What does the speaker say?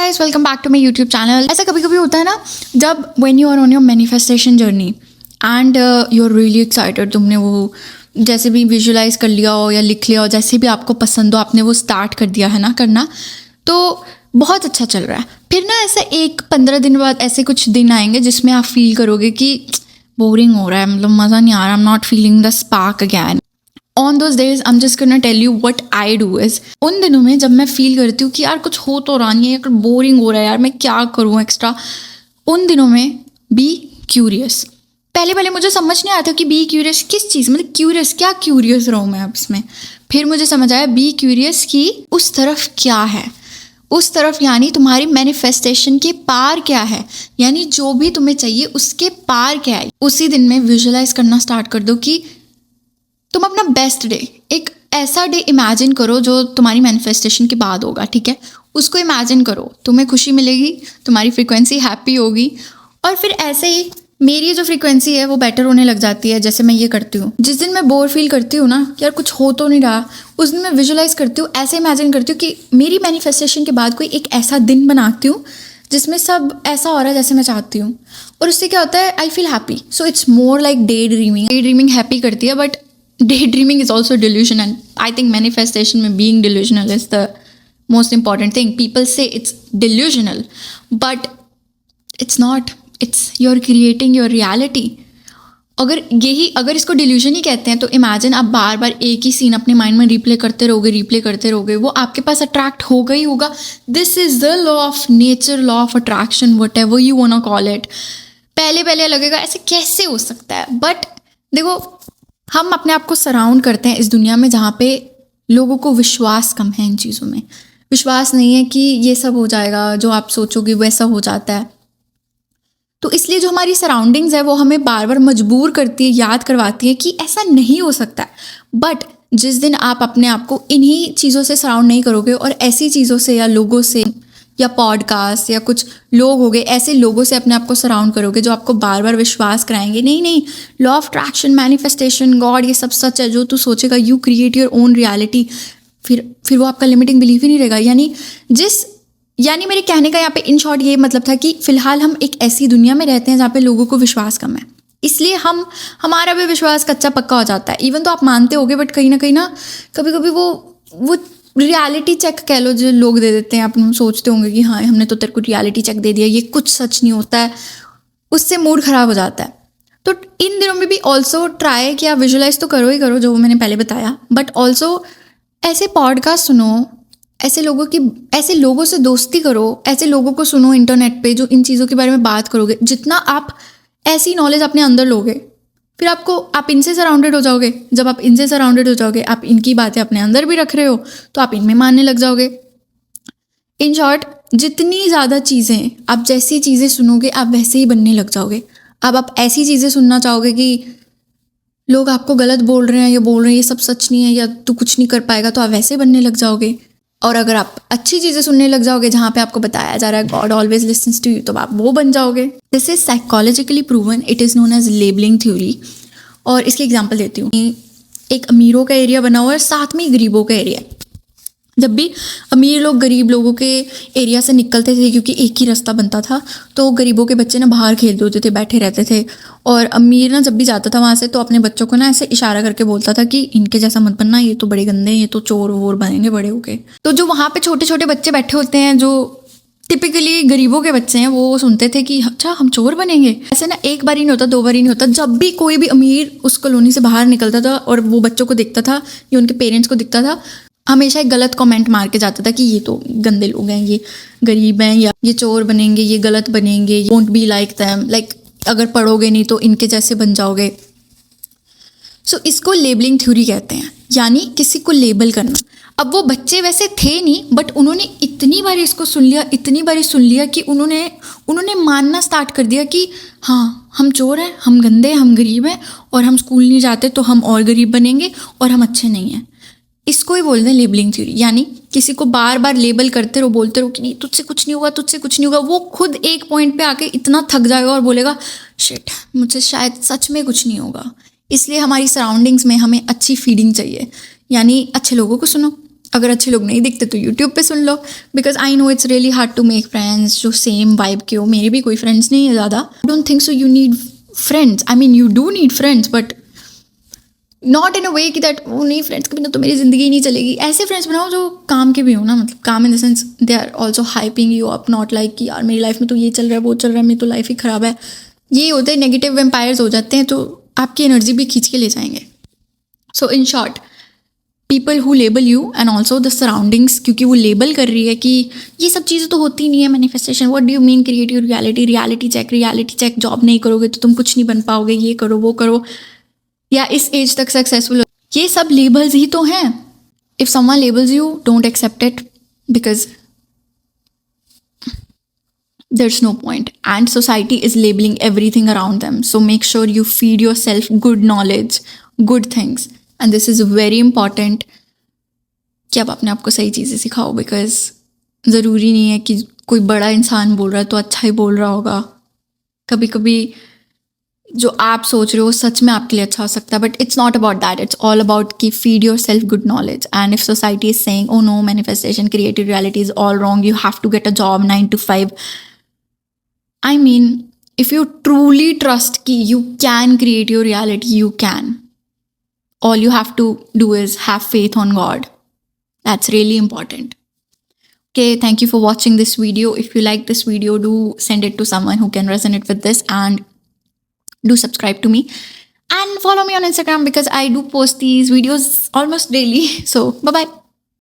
Guys, welcome back to my YouTube channel. ऐसा कभी कभी होता है ना, जब when you are on your manifestation journey and you are really excited, तुमने वो जैसे भी विजुलाइज कर लिया हो या लिख लिया हो, जैसे भी आपको पसंद हो, आपने वो स्टार्ट कर दिया है ना करना, तो बहुत अच्छा चल रहा है। फिर ना ऐसा 15 दिन बाद ऐसे कुछ दिन आएंगे जिसमें आप फील करोगे कि बोरिंग हो रहा है, मतलब मज़ा नहीं आ रहा, I am not feeling the spark again. On those days I am just gonna tell you what I do is, उन दिनों में जब मैं फील करती हूँ कि यार कुछ हो तो रहा नहीं है, यार बोरिंग हो रहा है, यार मैं क्या करूँ एक्स्ट्रा, उन दिनों में बी क्यूरियस। पहले मुझे समझ नहीं आया था कि बी क्यूरियस किस चीज़, मतलब क्यूरियस क्या, क्यूरियस रहूँ मैं अब इसमें। फिर मुझे समझ आया बी क्यूरियस की उस तरफ क्या है, उस तरफ यानी तुम्हारी मैनिफेस्टेशन के पार क्या है, यानी जो भी तुम्हें चाहिए उसके पार क्या है। उसी दिन में विजुलाइज करना स्टार्ट कर दो कि तुम अपना बेस्ट डे, एक ऐसा डे इमेजिन करो जो तुम्हारी मैनिफेस्टेशन के बाद होगा, ठीक है। उसको इमेजिन करो, तुम्हें खुशी मिलेगी, तुम्हारी फ्रीक्वेंसी हैप्पी होगी, और फिर ऐसे ही मेरी जो फ्रीक्वेंसी है वो बेटर होने लग जाती है। जैसे मैं ये करती हूँ, जिस दिन मैं बोर फील करती हूँ ना, यार कुछ हो तो नहीं रहा, उस दिन मैं विजुलाइज करती हूँ, ऐसे इमेजिन करती हूँ कि मेरी मैनिफेस्टेशन के बाद कोई एक ऐसा दिन बनाती हूँ जिसमें सब ऐसा हो रहा है जैसे मैं चाहती हूँ, और उससे क्या होता है, I feel happy. So it's more like day dreaming. Day dreaming happy करती है, but daydreaming is also delusion, and I think manifestation में being delusional is the most important thing. People say it's delusional, but it's not. It's you're creating your reality. अगर इसको delusion ही कहते हैं, तो imagine आप बार बार एक ही सीन अपने माइंड में रिप्ले करते रहोगे, वो आपके पास अट्रैक्ट होगा ही होगा। This is the law of nature, law of attraction, whatever you want to call it. पहले लगेगा ऐसे कैसे हो सकता है, बट देखो, हम अपने आप को सराउंड करते हैं इस दुनिया में जहाँ पे लोगों को विश्वास कम है, इन चीज़ों में विश्वास नहीं है कि ये सब हो जाएगा, जो आप सोचोगे वैसा हो जाता है। तो इसलिए जो हमारी सराउंडिंग्स है वो हमें बार बार मजबूर करती है, याद करवाती है कि ऐसा नहीं हो सकता है। बट जिस दिन आप अपने आप को इन्हीं चीज़ों से सराउंड नहीं करोगे और ऐसी चीज़ों से या लोगों से या पॉडकास्ट या कुछ लोग हो गए, ऐसे लोगों से अपने आप को सराउंड करोगे जो आपको बार बार विश्वास कराएंगे, नहीं, law of attraction, manifestation, God, ये सब सच है, जो तू सोचेगा, you create your own reality, फिर वो आपका लिमिटिंग बिलीफ ही नहीं रहेगा। यानी मेरे कहने का यहाँ पे इन शॉर्ट ये मतलब था कि फिलहाल हम एक ऐसी दुनिया में रहते हैं जहाँ पे लोगों को विश्वास कम है, इसलिए हमारा भी विश्वास कच्चा पक्का हो जाता है। इवन तो आप मानते होगे, बट कहीं ना कभी कभी वो रियलिटी चेक कह लो जो लोग दे देते हैं, आप सोचते होंगे कि हाँ हमने तो तेरे को रियलिटी चेक दे दिया, ये कुछ सच नहीं होता है, उससे मूड खराब हो जाता है। तो इन दिनों में भी ऑल्सो ट्राई कि आप विजुलाइज तो करो ही करो, जो मैंने पहले बताया, बट ऑल्सो ऐसे पॉडकास्ट सुनो, ऐसे लोगों से दोस्ती करो, ऐसे लोगों को सुनो इंटरनेट पे जो इन चीज़ों के बारे में बात करोगे। जितना आप ऐसी नॉलेज अपने अंदर लोगे, फिर आप इनसे सराउंडेड हो जाओगे। जब आप इनसे सराउंडेड हो जाओगे, आप इनकी बातें अपने अंदर भी रख रहे हो, तो आप इनमें मानने लग जाओगे। इन शॉर्ट, जितनी ज़्यादा चीज़ें, आप जैसी चीज़ें सुनोगे आप वैसे ही बनने लग जाओगे। अब आप ऐसी चीज़ें सुनना चाहोगे कि लोग आपको गलत बोल रहे हैं, ये सब सच नहीं है, या तू कुछ नहीं कर पाएगा, तो आप वैसे बनने लग जाओगे। और अगर आप अच्छी चीज़ें सुनने लग जाओगे जहाँ पे आपको बताया जा रहा है God always listens to you, तो आप वो बन जाओगे। This is psychologically proven, it is known as labelling theory. और इसकी एग्जांपल देती हूँ। एक अमीरों का एरिया बना हुआ है, साथ में ही गरीबों का एरिया है। जब भी अमीर लोग गरीब लोगों के एरिया से निकलते थे, क्योंकि एक ही रास्ता बनता था, तो गरीबों के बच्चे ना बाहर खेलते होते थे, बैठे रहते थे, और अमीर ना जब भी जाता था वहाँ से, तो अपने बच्चों को ना ऐसे इशारा करके बोलता था कि इनके जैसा मत बनना, ये तो बड़े गंदे हैं, ये तो चोर वोर बनेंगे बड़े होके। तो जो वहाँ पे छोटे छोटे बच्चे बैठे होते हैं, जो टिपिकली गरीबों के बच्चे हैं, वो सुनते थे कि अच्छा हम चोर बनेंगे। ऐसे ना एक बार ही नहीं होता, 2 बार ही नहीं होता, जब भी कोई भी अमीर उस कॉलोनी से बाहर निकलता था और वो बच्चों को दिखता था या उनके पेरेंट्स को दिखता था, हमेशा एक गलत कमेंट मार के जाता था कि ये तो गंदे लोग हैं, ये गरीब हैं, या ये चोर बनेंगे, ये गलत बनेंगे, won't be like them, like अगर पढ़ोगे नहीं तो इनके जैसे बन जाओगे। सो इसको लेबलिंग थ्योरी कहते हैं, यानी किसी को लेबल करना। अब वो बच्चे वैसे थे नहीं, बट उन्होंने इतनी बार इसको सुन लिया कि उन्होंने मानना स्टार्ट कर दिया कि हाँ हम चोर हैं, हम गंदे हैं, हम गरीब हैं, और हम स्कूल नहीं जाते तो हम और गरीब बनेंगे, और हम अच्छे नहीं हैं। इसको ही बोलते हैं लेबलिंग थ्योरी, यानी किसी को बार बार लेबल करते रहो, बोलते रहो कि नहीं तुझसे कुछ नहीं होगा। वो खुद एक पॉइंट पे आके इतना थक जाएगा और बोलेगा शिट, मुझसे शायद सच में कुछ नहीं होगा। इसलिए हमारी सराउंडिंग्स में हमें अच्छी फीडिंग चाहिए, यानी अच्छे लोगों को सुनो, अगर अच्छे लोग नहीं दिखते तो यूट्यूब पे सुन लो, because I know it's really hard to make friends जो सेम वाइब के हो. मेरे भी कोई फ्रेंड्स नहीं है ज़्यादा. I don't think so you need friends. I mean you do need friends, but not in a way कि दैट वो नहीं, फ्रेंड्स के बिना तो मेरी ज़िंदगी ही नहीं चलेगी. ऐसे फ्रेंड्स बनाओ जो काम के भी हो ना, मतलब काम in the sense they are also hyping you up, not like कि यार मेरी लाइफ में तो ये चल रहा है वो चल रहा है, मेरी तो लाइफ ही ख़राब है. ये होते हैं नेगेटिव वेम्पायर्स हो जाते हैं, तो आपकी एनर्जी भी खींच के ले जाएंगे. So in short, people who label you and also the surroundings, क्योंकि वो लेबल कर रही है कि ये सब चीज़ें तो होती नहीं है manifestation. What do you mean create your reality, reality check, job नहीं करोगे तो तुम कुछ नहीं बन पाओगे, ये करो वो करो, या इस एज तक सक्सेसफुल. ये सब लेबल्स ही तो हैं. If someone labels you, don't accept it, because there's no point, and society is labeling everything around them. So make sure you feed yourself good knowledge, good things, and this is very important कि आप अपने आप को सही चीज़ें सिखाओ, because ज़रूरी नहीं है कि कोई बड़ा इंसान बोल रहा है तो अच्छा ही बोल रहा होगा. कभी कभी जो आप सोच रहे हो सच में आपके लिए अच्छा हो सकता है, but it's not about that. It's all about कि feed your self good knowledge. And if society is saying oh no, manifestation, creative reality is all wrong, you have to get a job 9 to 5. I mean, if you truly trust कि you can create your reality, you can. All you have to do is have faith on God. That's really important. Okay, thank you for watching this video. If you like this video, do send it to someone who can resonate with this, and do subscribe to me. And follow me on Instagram because I do post these videos almost daily. So, bye-bye.